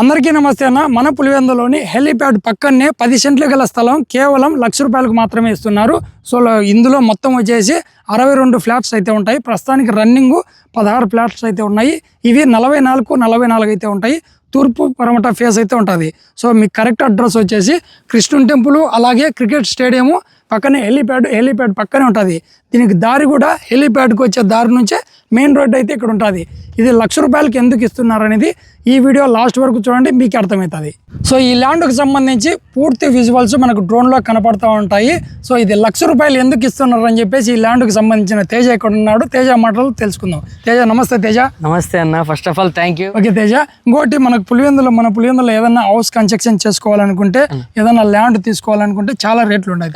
అందరికీ నమస్తే అన్న. మన పులివెందులోని హెలీప్యాడ్ పక్కనే 10 సెంట్లు గల స్థలం కేవలం ₹1,00,000 మాత్రమే ఇస్తున్నారు. సో ఇందులో మొత్తం వచ్చేసి 62 ఫ్లాట్స్ అయితే ఉంటాయి. ప్రస్తుతానికి రన్నింగ్ 16 ఫ్లాట్స్ అయితే ఉన్నాయి. ఇవి 44 అయితే ఉంటాయి. తూర్పు పరమట ఫేస్ అయితే ఉంటుంది. సో మీకు కరెక్ట్ అడ్రస్ వచ్చేసి కృష్ణుని టెంపుల్, అలాగే క్రికెట్ స్టేడియము పక్కనే హెలీప్యాడ్ పక్కనే ఉంటుంది. దీనికి దారి కూడా హెలీప్యాడ్కి వచ్చే దారి నుంచే మెయిన్ రోడ్ అయితే ఇక్కడ ఉంటుంది. ఇది ₹1,00,000 ఎందుకు ఇస్తున్నారు అనేది ఈ వీడియో లాస్ట్ వరకు చూడండి, మీకు అర్థమవుతుంది. సో ఈ ల్యాండ్కి సంబంధించి పూర్తి విజువల్స్ మనకు డ్రోన్లో కనపడుతూ ఉంటాయి. సో ఇది ₹1,00,000 ఎందుకు ఇస్తున్నారు అని చెప్పేసి ఈ ల్యాండ్కి సంబంధించిన తేజ ఇక్కడ ఉన్నాడు. తేజ మాటలు తెలుసుకుందాం. తేజ నమస్తే. తేజ నమస్తే అన్న. First of all thank you. Okay Teja, ఇంకోటి మన పులివెందులో ఏదైనా హౌస్ కన్స్ట్రక్షన్ చేసుకోవాలనుకుంటే, ఏదైనా ల్యాండ్ తీసుకోవాలనుకుంటే చాలా రేట్లు ఉన్నాయి.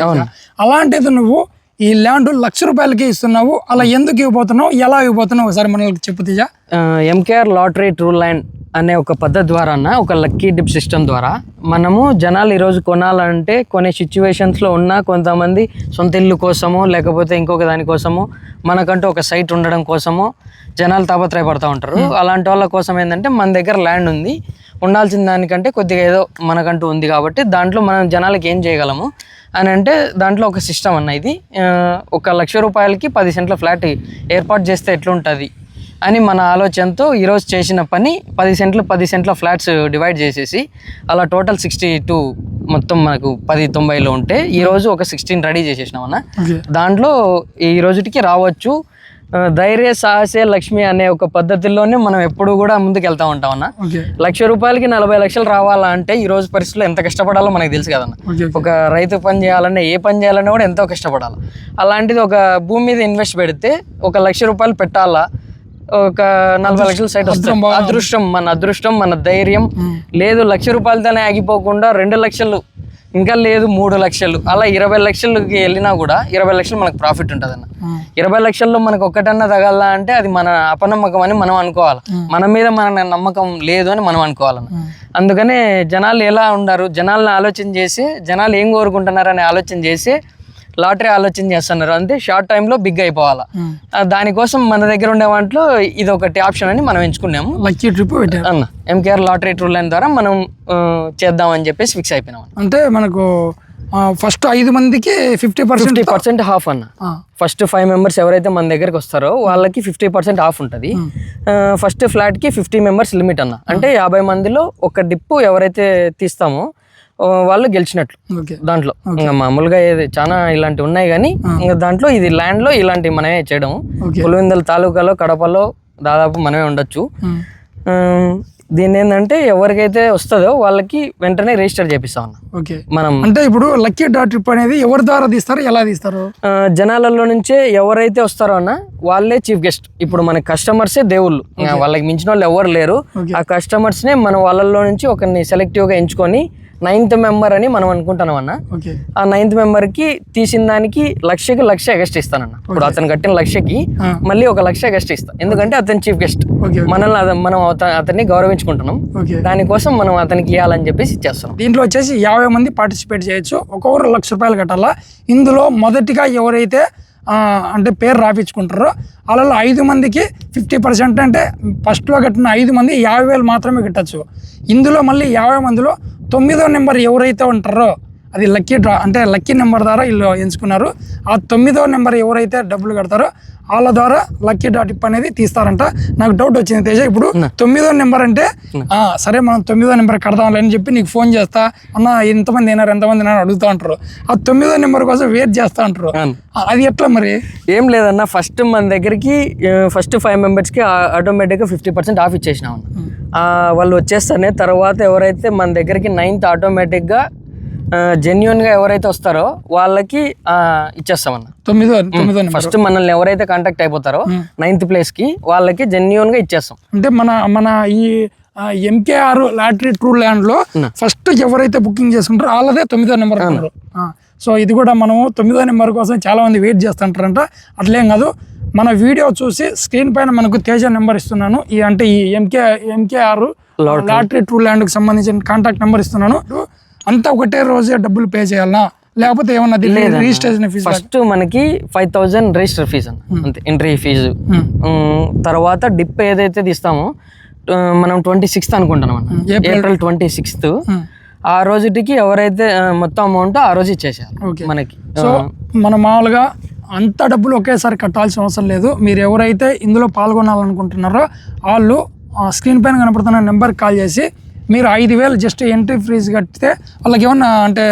అలాంటిది నువ్వు ఈ ల్యాండ్ ₹1,00,000 ఇస్తున్నావు. అలా ఎందుకు ఇవ్వబోతున్నావు, ఎలా ఇవ్వబోతున్నావు ఒకసారి మనకి చెప్పు Teja. MKR lottery true land అనే ఒక పద్ధతి ద్వారా, ఒక లక్కీ డిప్ సిస్టమ్ ద్వారా మనము జనాలు ఈరోజు కొనాలంటే కొనే సిచ్యువేషన్స్లో ఉన్న కొంతమంది సొంత ఇల్లు కోసమో లేకపోతే ఇంకొక దానికోసమో మనకంటూ ఒక సైట్ ఉండడం కోసమో జనాలు తాపత్రయపడుతూ ఉంటారు. అలాంటి వాళ్ళ కోసం ఏంటంటే మన దగ్గర ల్యాండ్ ఉంది, ఉండాల్సిన దానికంటే కొద్దిగా ఏదో మనకంటూ ఉంది కాబట్టి దాంట్లో మనం జనాలకి ఏం చేయగలము అని అంటే దాంట్లో ఒక సిస్టమ్ అన్న. ఇది ₹1,00,000కి 10 సెంట్ల ఫ్లాట్ ఏర్పాటు చేస్తే ఎట్లుంటుంది అని మన ఆలోచనతో ఈరోజు చేసిన పని 10 సెంట్ల ఫ్లాట్స్ డివైడ్ చేసేసి అలా టోటల్ 62 మొత్తం మనకు 1090లో ఉంటే ఈరోజు ఒక 16 రెడీ చేసేసినాం అన్న. దాంట్లో ఈ రోజుటికి రావచ్చు. ధైర్య సాహసే లక్ష్మి అనే ఒక పద్ధతిలోనే మనం ఎప్పుడు కూడా ముందుకు వెళ్తా ఉంటాం అన్న. ₹1,00,000కి 40 లక్షలు రావాలా అంటే ఈ రోజు పరిస్థితుల్లో ఎంత కష్టపడాలో మనకు తెలుసు కదన్న. ఒక రైతు పని చేయాలన్నా, ఏ పని చేయాలన్నా కూడా ఎంతో కష్టపడాలి. అలాంటిది ఒక భూమి మీద ఇన్వెస్ట్ పెడితే ₹1,00,000 పెట్టాలా, ఒక 40 లక్షల సైట్ వస్తుంది. అదృష్టం మన ధైర్యం లేదు. ₹1,00,000తోనే ఆగిపోకుండా 2 లక్షలు, ఇంకా లేదు 3 లక్షలు, అలా 20 లక్షలకి వెళ్ళినా కూడా 20 లక్షలు మనకు ప్రాఫిట్ ఉంటుంది అన్న. 20 లక్షల్లో మనకు ఒక్కటన్నా తగల అంటే అది మన అపనమ్మకం అని మనం అనుకోవాలి. మన మీద మన నమ్మకం లేదు అని మనం అనుకోవాలన్న. అందుకనే జనాలు ఎలా ఉన్నారు, జనాలను ఆలోచన చేసి జనాలు ఏం కోరుకుంటున్నారు అనే ఆలోచన చేసి లాటరీ ఆలోచన చేస్తున్నారు. అంతే షార్ట్ టైంలో బిగ్ అయిపోవాలా. దానికోసం మన దగ్గర ఉండే వాటిలో ఇది ఒకటి ఆప్షన్ అని మనం ఎంచుకున్నాము. లక్కీ ట్రిప్ అన్న ఎంకేఆర్ లాటరీ ట్రూ లైన్ ద్వారా మనం చేద్దామని చెప్పేసి ఫిక్స్ అయిపోయినాం. అంటే మనకు ఫస్ట్ 5 మందికి 50% హాఫ్ అన్న. ఫస్ట్ 5 మెంబర్స్ ఎవరైతే మన దగ్గరికి వస్తారో వాళ్ళకి 50% ఆఫ్ ఉంటుంది. ఫస్ట్ ఫ్లాట్కి 50 మెంబర్స్ లిమిట్ అన్న. అంటే 50 మందిలో ఒక డిప్పు ఎవరైతే తీస్తామో వాళ్ళు గెలిచినట్లు. దాంట్లో ఇంకా మామూలుగా చాలా ఇలాంటివి ఉన్నాయి, కానీ ఇంకా దాంట్లో ఇది ల్యాండ్ లో ఇలాంటివి మనమే చేయడం. పులివెందుల తాలూకాలో, కడపలో దాదాపు మనమే ఉండొచ్చు. దీన్ని ఏంటంటే ఎవరికైతే వస్తుందో వాళ్ళకి వెంటనే రిజిస్టర్ చేపిస్తాం అన్న. మనం అంటే ఇప్పుడు లక్కీ డాట్ ట్రిప్ అనేది ఎవరి ద్వారా తీస్తారు, ఎలా తీస్తారు? జనాలలో నుంచే ఎవరైతే వస్తారో అన్న వాళ్ళే చీఫ్ గెస్ట్. ఇప్పుడు మన కస్టమర్సే దేవుళ్ళు, వాళ్ళకి మించిన వాళ్ళు ఎవరు లేరు. ఆ కస్టమర్స్ నే మనం వాళ్ళలో నుంచి ఒకరిని సెలెక్టివ్ గా ఎంచుకొని 9th మెంబర్ అని మనం అనుకుంటున్నాం అన్న. ఆ 9th మెంబర్కి తీసిన దానికి ₹1,00,000 ఎగస్ట్ ఇస్తానన్న. ఇప్పుడు అతను కట్టిన ₹1,00,000కి మళ్ళీ ₹1,00,000 ఎగస్ట్ ఇస్తాం. ఎందుకంటే అతను చీఫ్ గెస్ట్, మనం అతన్ని గౌరవించుకుంటున్నాం. దానికోసం మనం అతనికి ఇవ్వాలని చెప్పేసి ఇచ్చేస్తాం. దీంట్లో వచ్చేసి 50 మంది పార్టిసిపేట్ చేయొచ్చు. ఒక్కొక్కరు ₹1,00,000 కట్టాలా. ఇందులో మొదటిగా ఎవరైతే అంటే పేరు రాపించుకుంటారో అలా 5 మందికి 50%, అంటే ఫస్ట్లో కట్టిన 5 మంది 50,000 మాత్రమే కట్టచ్చు. ఇందులో మళ్ళీ 50 మందిలో 9వ నెంబర్ ఎవరైతే ఉంటారో అది లక్కీ డ్రా, అంటే లక్కీ నెంబర్ ద్వారా వీళ్ళు ఎంచుకున్నారు. ఆ 9వ నెంబర్ ఎవరైతే డబ్బులు కడతారో వాళ్ళ ద్వారా లక్కీ డాట్ టిప్ అనేది తీస్తారంట. నాకు డౌట్ వచ్చింది తేజ, ఇప్పుడు 9వ నెంబర్ అంటే సరే మనం 9వ నెంబర్ కడదాం అని చెప్పి నీకు ఫోన్ చేస్తా అన్న, ఎంతమంది అయినారు అడుగుతా ఉంటారు. ఆ 9వ నెంబర్ కోసం వెయిట్ చేస్తా అంటారు. అది ఎట్లా మరి? ఏం లేదన్న, ఫస్ట్ మన దగ్గరికి ఫస్ట్ 5 మెంబర్స్కి ఆటోమేటిక్గా 50% ఆఫ్ ఇచ్చేసినాం. వాళ్ళు వచ్చేస్తానే తర్వాత ఎవరైతే మన దగ్గరికి 9th ఆటోమేటిక్గా జెన్యున్ గా ఎవరైతే వస్తారో వాళ్ళకి ఇచ్చేస్తామన్న. 9వ ఫస్ట్ మనల్ని ఎవరైతే కాంటాక్ట్ అయిపోతారో 9th ప్లేస్ కి వాళ్ళకి జెన్యున్ గా ఇచ్చేస్తాం. అంటే మన ఈ ఎంకేఆర్ లాటరీ ట్రూ ల్యాండ్ లో ఫస్ట్ ఎవరైతే బుకింగ్ చేసుకుంటారో వాళ్ళదే 9వ నెంబర్ అంటారు. సో ఇది కూడా మనం 9వ నెంబర్ కోసం చాలా మంది వెయిట్ చేస్తుంటారంట. అట్లేం కాదు, మన వీడియో చూసి స్క్రీన్ పైన మనకు తేజ నెంబర్ ఇస్తున్నాను. అంటే ఈ ఎంకేఆర్ లాటరీ ట్రూ ల్యాండ్ కి సంబంధించిన కాంటాక్ట్ నెంబర్ ఇస్తున్నాను. అంతా ఒకటే రోజే డబ్బులు పే చేయాలన్నా లేకపోతే ఏమన్నా రిజిస్ట్రేషన్ ఫీజు? ఫస్ట్ మనకి 5,000 రిజిస్టర్ ఫీజు అంతే, ఎంట్రీ ఫీజు. తర్వాత డిప్ ఏదైతే తీస్తామో మనం 26th అనుకుంటున్నాం అన్న, ఏప్రిల్ 26th. ఆ రోజుకి ఎవరైతే మొత్తం అమౌంట్ ఆ రోజు ఇచ్చేసారు మనకి. సో మనం మామూలుగా అంత డబ్బులు ఒకేసారి కట్టాల్సిన అవసరం లేదు. మీరు ఎవరైతే ఇందులో పాల్గొనాలనుకుంటున్నారో వాళ్ళు స్క్రీన్ పైన కనపడుతున్న నెంబర్కి కాల్ చేసి మీరు 5,000 జస్ట్ ఎంట్రీ ఫీజు కట్టితే వాళ్ళకి ఏమన్నా అంటే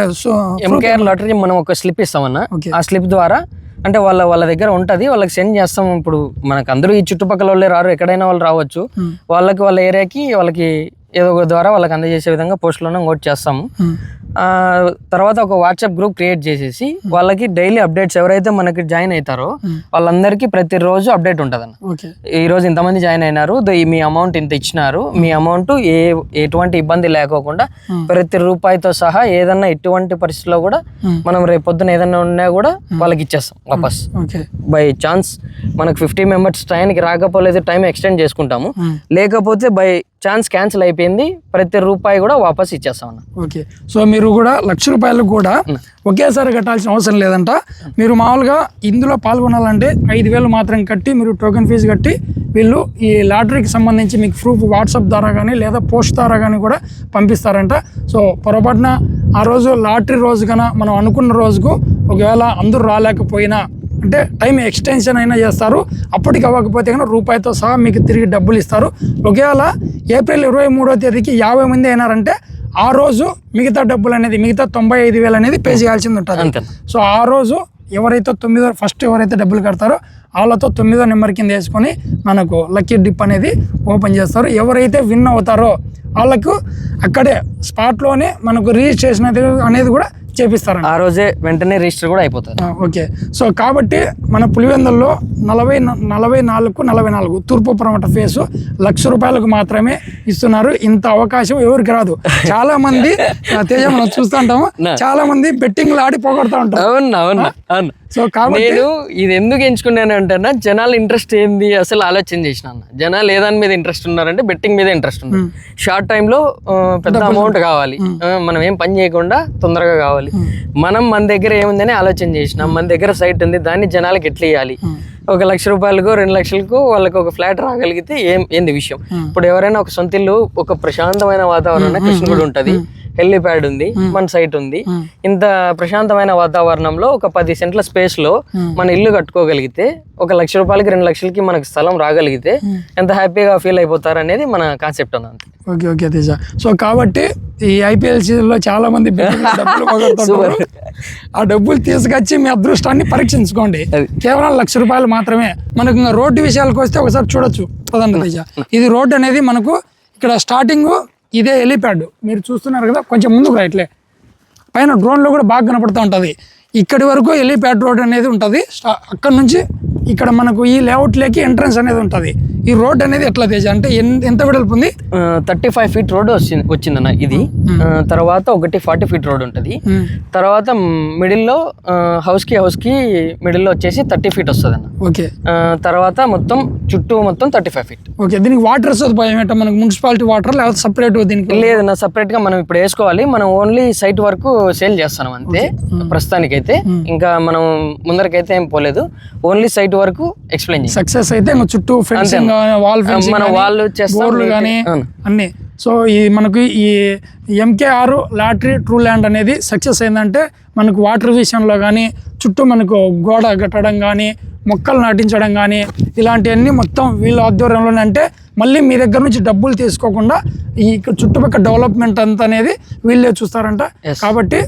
ఎంకేఆర్ లాటరీ మనం ఒక స్లిప్ ఇస్తామన్నా. ఆ స్లిప్ ద్వారా అంటే వాళ్ళ దగ్గర ఉంటుంది, వాళ్ళకి సెండ్ చేస్తాం. ఇప్పుడు మనకు అందరూ ఈ చుట్టుపక్కల వాళ్ళే రారు, ఎక్కడైనా వాళ్ళు రావచ్చు. వాళ్ళకి వాళ్ళ ఏరియాకి వాళ్ళకి ఏదో ఒక ద్వారా వాళ్ళకి అందజేసే విధంగా పోస్టులోనే నోట్ చేస్తాము. తర్వాత ఒక వాట్సాప్ గ్రూప్ క్రియేట్ చేసేసి వాళ్ళకి డైలీ అప్డేట్స్ ఎవరైతే మనకి జాయిన్ అవుతారో వాళ్ళందరికీ ప్రతిరోజు అప్డేట్ ఉంటుంది అన్న. ఈ రోజు ఇంతమంది జాయిన్ అయినారు, మీ అమౌంట్ ఇంత ఇచ్చినారు, మీ అమౌంట్ ఎటువంటి ఇబ్బంది లేకోకుండా ప్రతి రూపాయితో సహా ఏదన్నా ఎటువంటి పరిస్థితిలో కూడా మనం రేపు పొద్దున ఏదన్నా ఉన్నా కూడా వాళ్ళకి ఇచ్చేస్తాం వాపస్. బై ఛాన్స్ మనకు 50 మెంబర్స్ టైంకి రాకపోలేదు, టైం ఎక్స్టెండ్ చేసుకుంటాము. లేకపోతే బై ఛాన్స్ క్యాన్సిల్ అయిపోయింది, ప్రతి రూపాయి కూడా వాపస్ ఇచ్చేస్తాం అన్న. ఓకే, సో మీరు కూడా ₹1,00,000 కూడా ఒకేసారి కట్టాల్సిన అవసరం లేదంట. మీరు మామూలుగా ఇందులో పాల్గొనాలంటే 5,000 మాత్రం కట్టి మీరు టోకెన్ ఫీజు కట్టి వీళ్ళు ఈ లాటరీకి సంబంధించి మీకు ప్రూఫ్ వాట్సాప్ ద్వారా కానీ లేదా పోస్ట్ ద్వారా కానీ కూడా పంపిస్తారంట. సో పొరపాటున ఆ రోజు లాటరీ రోజు కన్నా మనం అనుకున్న రోజుకు ఒకవేళ అందరూ రాలేకపోయినా అంటే టైం ఎక్స్టెన్షన్ అయినా చేస్తారు, అప్పటికి అవ్వకపోతే కనుక రూపాయితో సహా మీకు తిరిగి డబ్బులు ఇస్తారు. ఒకవేళ ఏప్రిల్ 23వ తేదీకి 50 మంది అయినారంటే ఆ రోజు మిగతా డబ్బులు అనేది మిగతా 95,000 అనేది పే చేయాల్సింది ఉంటుంది. సో ఆ రోజు ఎవరైతే ఫస్ట్ ఎవరైతే డబ్బులు కడతారో వాళ్ళతో 9వ నెంబర్ కింద వేసుకొని మనకు లక్కీ డిప్ అనేది ఓపెన్ చేస్తారు. ఎవరైతే విన్ అవుతారో వాళ్ళకు అక్కడే స్పాట్లోనే మనకు రిజిస్ట్రేషన్ అనేది కూడా చేపిస్తారు. ఆ రోజే వెంటనే రిజిస్టర్ కూడా అయిపోతుంది. ఓకే, సో కాబట్టి మన పులివెందుల్లో 44 తూర్పు పరమట ఫేసు ₹1,00,000 మాత్రమే ఇస్తున్నారు. ఇంత అవకాశం ఎవరికి రాదు. చాలా మంది తేజ మనం చూస్తుంటాము, చాలా మంది బెట్టింగ్లు ఆడి పోగొడతా ఉంటారు. అవును. సో కాబట్టి నేను ఇది ఎందుకు ఎంచుకున్నాను అంటే జనాలు ఇంట్రెస్ట్ ఏంది అసలు ఆలోచన చేసిన అన్న. జనాలు ఏదాని మీద ఇంట్రెస్ట్ ఉన్నారంటే బెట్టింగ్ మీద ఇంట్రెస్ట్ ఉన్నారు. షార్ట్ టైంలో పెద్ద అమౌంట్ కావాలి, మనం ఏం పని చేయకుండా తొందరగా కావాలి. మన దగ్గర ఏముందని ఆలోచన చేసినాం. మన దగ్గర సైట్ ఉంది, దాన్ని జనాలకి ఎట్లా ఇవ్వాలి. ఒక ₹1,00,000 2,00,000 వాళ్ళకి ఒక ఫ్లాట్ రాగలిగితే ఏంది విషయం. ఇప్పుడు ఎవరైనా ఒక సొంత ఇల్లు, ఒక ప్రశాంతమైన వాతావరణం, కృష్ణగుడి ఉంటుంది, హెలిప్యాడ్ ఉంది, మన సైట్ ఉంది, ఇంత ప్రశాంతమైన వాతావరణంలో ఒక 10 సెంట్ల స్పేస్ లో మన ఇల్లు కట్టుకోగలిగితే ఒక ₹1,00,000 2,00,000 మనకు స్థలం రాగలిగితే ఎంత హ్యాపీగా ఫీల్ అయిపోతారు అనేది మన కాన్సెప్ట్ అన్న. ఓకే తేజ. సో కాబట్టి ఈ IPL సీజన్ లో చాలా మంది డబ్బులు పోగొడుతుంటారు. ఆ డబ్బులు తీసుకొచ్చి మీ అదృష్టాన్ని పరీక్షించుకోండి. కేవలం ₹1,00,000 మాత్రమే. మనకు ఇంకా రోడ్డు విషయాలకు వస్తే ఒకసారి చూడొచ్చు పదండి తేజ. ఇది రోడ్డు అనేది మనకు ఇక్కడ స్టార్టింగ్ ఇదే హెలిప్యాడ్ మీరు చూస్తున్నారు కదా, కొంచెం ముందుకు రైట్లే పైన డ్రోన్లో కూడా బాగా కనపడుతూ ఉంటుంది. ఇక్కడి వరకు హెలిప్యాడ్ రోడ్ అనేది ఉంటుంది. అక్కడ నుంచి ఇక్కడ మనకు ఈ లేఅవుట్లోకి ఎంట్రన్స్ అనేది ఉంటుంది. ఈ రోడ్ అనేది ఎట్లా తేజ అంటే ఎంత వెడల్పు ఉంది? 35 ఫీట్ రోడ్ వచ్చిందన్న ఇది. తర్వాత ఒకటి 40 ఫీట్ రోడ్ ఉంటుంది. తర్వాత మిడిల్లో హౌస్ కి మిడిల్లో వచ్చేసి 30 ఫీట్ వస్తుంది అన్న. ఓకే, తర్వాత చుట్టూ మొత్తం 35 ఫీట్. ఓకే, దీనికి వాటర్ సదుపాయం ఏంటో మనకు మున్సిపాలిటీ వాటర్ లేకపోతే సపరేట్ దీనికి? లేదన్న, సపరేట్ గా మనం ఇప్పుడు వేసుకోవాలి. మనం ఓన్లీ సైట్ వరకు సేల్ చేస్తాం అంతే ప్రస్తుతానికైతే. ఇంకా మనం ముందరకైతే ఏం పోలేదు, ఓన్లీ సైట్ వరకు ఎక్స్ప్లెయిన్ చేస్తాం. సక్సెస్ అయితే ఇంకా చుట్టూ ఫెన్సింగ్ వాళ్ళు బోర్లు కానీ అన్ని. సో ఈ మనకు ఈ MKR లాటరీ ట్రూ ల్యాండ్ అనేది సక్సెస్ అయిందంటే మనకు వాటర్ విషయంలో కానీ చుట్టూ మనకు గోడ కట్టడం కానీ మొక్కలు నాటించడం కానీ ఇలాంటివన్నీ మొత్తం వీళ్ళ ఆధ్వర్యంలోనే. అంటే మళ్ళీ మీ దగ్గర నుంచి డబ్బులు తీసుకోకుండా ఈ చుట్టుపక్కల డెవలప్మెంట్ అంతా అనేది వీళ్ళే చూస్తారంట. కాబట్టి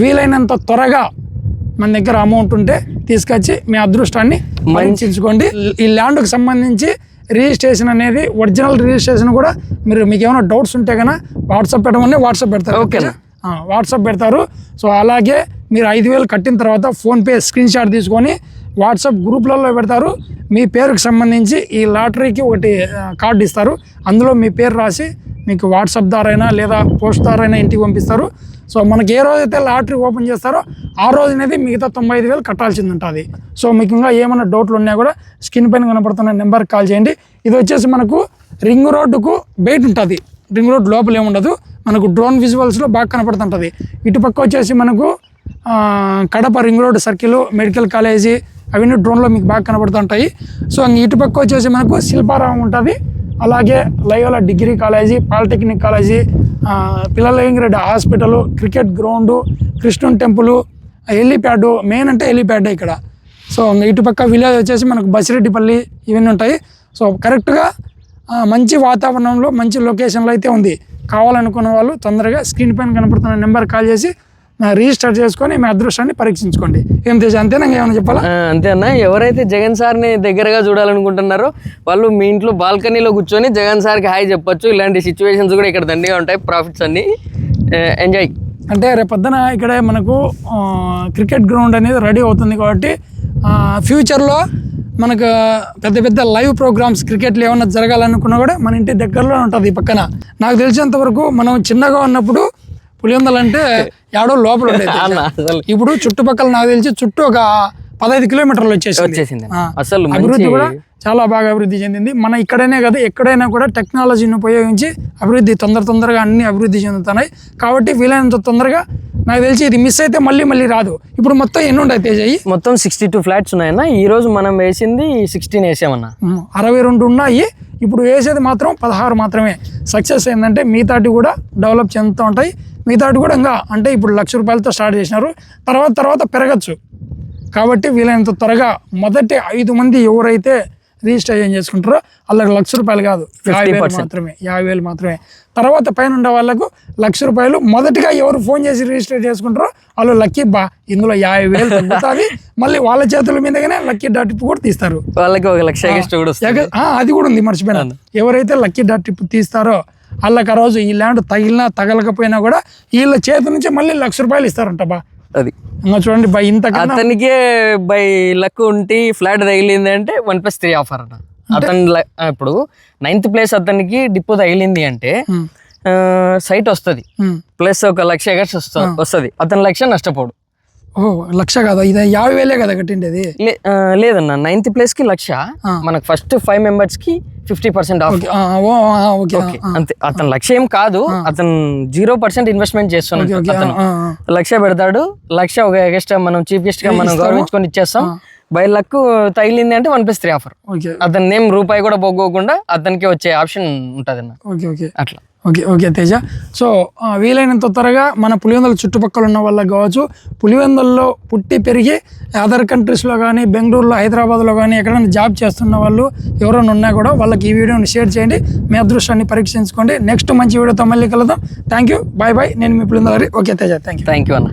వీలైనంత త్వరగా మన దగ్గర అమౌంట్ ఉంటే తీసుకొచ్చి మీ అదృష్టాన్ని పరీక్షించుకోండి. ఈ ల్యాండ్కి సంబంధించి రిజిస్ట్రేషన్ అనేది ఒరిజినల్ రిజిస్ట్రేషన్ కూడా మీకు ఏమైనా డౌట్స్ ఉంటే కనుక వాట్సాప్ పెట్టమని వాట్సాప్ పెడతారు. ఓకే, వాట్సాప్ పెడతారు. సో అలాగే మీరు 5,000 కట్టిన తర్వాత ఫోన్పే స్క్రీన్ షాట్ తీసుకొని వాట్సాప్ గ్రూప్లలో పెడతారు. మీ పేరుకి సంబంధించి ఈ లాటరీకి ఒకటి కార్డు ఇస్తారు. అందులో మీ పేరు రాసి మీకు వాట్సాప్ ద్వారా అయినా లేదా పోస్ట్ ద్వారా అయినా ఇంటికి పంపిస్తారు. సో మనకి ఏ రోజైతే లాటరీ ఓపెన్ చేస్తారో ఆ రోజు అనేది మిగతా 95,000 కట్టాల్సింది ఉంటుంది. సో మీకు ఇంకా ఏమైనా డౌట్లు ఉన్నా కూడా స్క్రీన్ పైన కనపడుతున్న నెంబర్కి కాల్ చేయండి. ఇది వచ్చేసి మనకు రింగ్ రోడ్డుకు బయట ఉంటుంది, రింగ్ రోడ్ లోపల ఏముండదు. మనకు డ్రోన్ విజువల్స్లో బాగా కనపడుతుంటుంది. ఇటుపక్క వచ్చేసి మనకు Kadapa ring road circle, medical college అవన్నీ డ్రోన్లో మీకు బాగా కనపడుతుంటాయి. సో ఇటుపక్క వచ్చేసి మనకు శిల్పారామం ఉంటుంది. అలాగే Loyola degree college, polytechnic college, Pillalareddy hospital, cricket ground, కృష్ణుని టెంపుల్, హెలీప్యాడ్, మెయిన్ అంటే హెలీప్యాడ్ ఇక్కడ. సో ఇటుపక్క విలేజ్ వచ్చేసి మనకు బసిరెడ్డిపల్లి ఇవన్నీ ఉంటాయి. సో కరెక్ట్గా మంచి వాతావరణంలో మంచి లొకేషన్లో అయితే ఉంది. కావాలనుకున్న వాళ్ళు తొందరగా స్క్రీన్ పైన కనపడుతున్న నెంబర్ కాల్ చేసి రిజిస్టర్ చేసుకొని మీ అదృష్టాన్ని పరీక్షించుకోండి. ఏం తెచ్చు అంతేనా, ఏమైనా చెప్పాలా? అంతే అన్న. ఎవరైతే జగన్ సార్ని దగ్గరగా చూడాలనుకుంటున్నారో వాళ్ళు మీ ఇంట్లో బాల్కనీలో కూర్చొని జగన్ సార్కి హాయ్ చెప్పొచ్చు. ఇలాంటి సిచ్యువేషన్స్ కూడా ఇక్కడ దండిగా ఉంటాయి. ప్రాఫిట్స్ అన్ని ఎంజాయ్. అంటే రేపొద్దున ఇక్కడే మనకు క్రికెట్ గ్రౌండ్ అనేది రెడీ అవుతుంది కాబట్టి ఫ్యూచర్లో మనకు పెద్ద పెద్ద లైవ్ ప్రోగ్రామ్స్ క్రికెట్లు ఏమన్నా జరగాలనుకున్నా కూడా మన ఇంటి దగ్గరలో ఉంటుంది ఈ పక్కన. నాకు తెలిసినంత వరకు మనం చిన్నగా ఉన్నప్పుడు పులివెందులు అంటే ఏడో లోపల ఉండేది. ఇప్పుడు చుట్టుపక్కల నాకు తెలిసి చుట్టూ ఒక 15 కిలోమీటర్లు వచ్చేసింది. అసలు అభివృద్ధి కూడా చాలా బాగా అభివృద్ధి చెందింది. మన ఇక్కడనే కదా ఎక్కడైనా కూడా టెక్నాలజీని ఉపయోగించి అభివృద్ధి తొందరగా అన్ని అభివృద్ధి చెందుతున్నాయి. కాబట్టి వీలైనంత తొందరగా నాకు తెలిసి ఇది మిస్ అయితే మళ్ళీ రాదు. ఇప్పుడు మొత్తం ఎన్ని ఉంటాయి తేజయ్యి? మొత్తం 62 ఫ్లాట్స్ ఉన్నాయన్న. ఈ రోజు మనం వేసింది 16 వేసామన్నా. 62 ఉన్నాయి. ఇప్పుడు వేసేది మాత్రం 16 మాత్రమే. సక్సెస్ ఏంటంటే మిగతాటి కూడా డెవలప్ చెందుతూ ఉంటాయి. మిగతాటి కూడా ఇంకా అంటే ఇప్పుడు ₹1,00,000 స్టార్ట్ చేసినారు, తర్వాత పెరగచ్చు. కాబట్టి వీలైనంత త్వరగా మొదటి 5 మంది ఎవరైతే రిజిస్ట్రేషన్ చేసుకుంటారో వాళ్ళకి ₹1,00,000 కాదు, 50,000 మాత్రమే. తర్వాత పైన ఉండే వాళ్ళకు ₹1,00,000. మొదటిగా ఎవరు ఫోన్ చేసి రిజిస్టర్ చేసుకుంటారో వాళ్ళు లక్కీ ఇందులో 50,000 తగ్గుతుంది. మళ్ళీ వాళ్ళ చేతుల మీదగానే లక్కీ డాట్ టిప్ కూడా తీస్తారు. వాళ్ళకి ₹1,00,000 అది కూడా ఉంది, మర్చిపోయినాను. ఎవరైతే లక్కీ డాట్ టిప్ తీస్తారో వాళ్ళకి ఆ రోజు ఈ ల్యాండ్ తగిలినా తగలకపోయినా కూడా వీళ్ళ చేతి నుంచి మళ్ళీ ₹1,00,000 ఇస్తారంట. అది ఇంకా చూడండి ఇంతకన్నా అతనికే బై లక్ ఉంటే ఫ్లాట్ తగిలింది అంటే 1+3 ఆఫర్ అన్న. అతను ఇప్పుడు 9th ప్లేస్ అతనికి డిపో తగిలింది అంటే సైట్ వస్తుంది ప్లస్ ఒక 1,00,000 ఎకర్స్ వస్తుంది. అతను 1,00,000 నష్టపోడు. 1,00,000 కాదా? ఇది 50,000 కదా కట్టిండేది? లేదన్న, 9th ప్లేస్ కి 1,00,000, మనకు ఫస్ట్ 5 మెంబర్స్ కి 50% ఆఫ్. అంతే. అతను 1,00,000 ఏం కాదు, అతను 0% ఇన్వెస్ట్మెంట్ చేస్తున్నాడు. అతను 1,00,000 పెడతాడు, 1,00,000 ఒక ఎక్స్ట్రా మనం చీఫ్ గెస్ట్ గా మనం గౌరవించుకొని ఇచ్చేస్తాం. బై లక్ తగిలింది అంటే 1+3 ఆఫర్. అతని నేమ్ రూపాయి కూడా పోగోకుండా అతనికి వచ్చే ఆప్షన్ ఉంటుంది అన్న. అట్లా. ఓకే తేజ. సో వీలైనంత త్వరగా మన పులివెందుల చుట్టుపక్కల ఉన్న వాళ్ళకి కావచ్చు, పులివెందుల్లో పుట్టి పెరిగి అదర్ కంట్రీస్లో కానీ బెంగళూరులో, హైదరాబాద్లో కానీ ఎక్కడైనా జాబ్ చేస్తున్న వాళ్ళు ఎవరైనా ఉన్నా కూడా వాళ్ళకి ఈ వీడియోని షేర్ చేయండి. మీ అదృష్టాన్ని పరీక్షించుకోండి. నెక్స్ట్ మంచి వీడియోతో మళ్ళీ కలుద్దాం. Thank you, bye. నేను మీ Pulivendula. Okay Teja, thank you అన్న.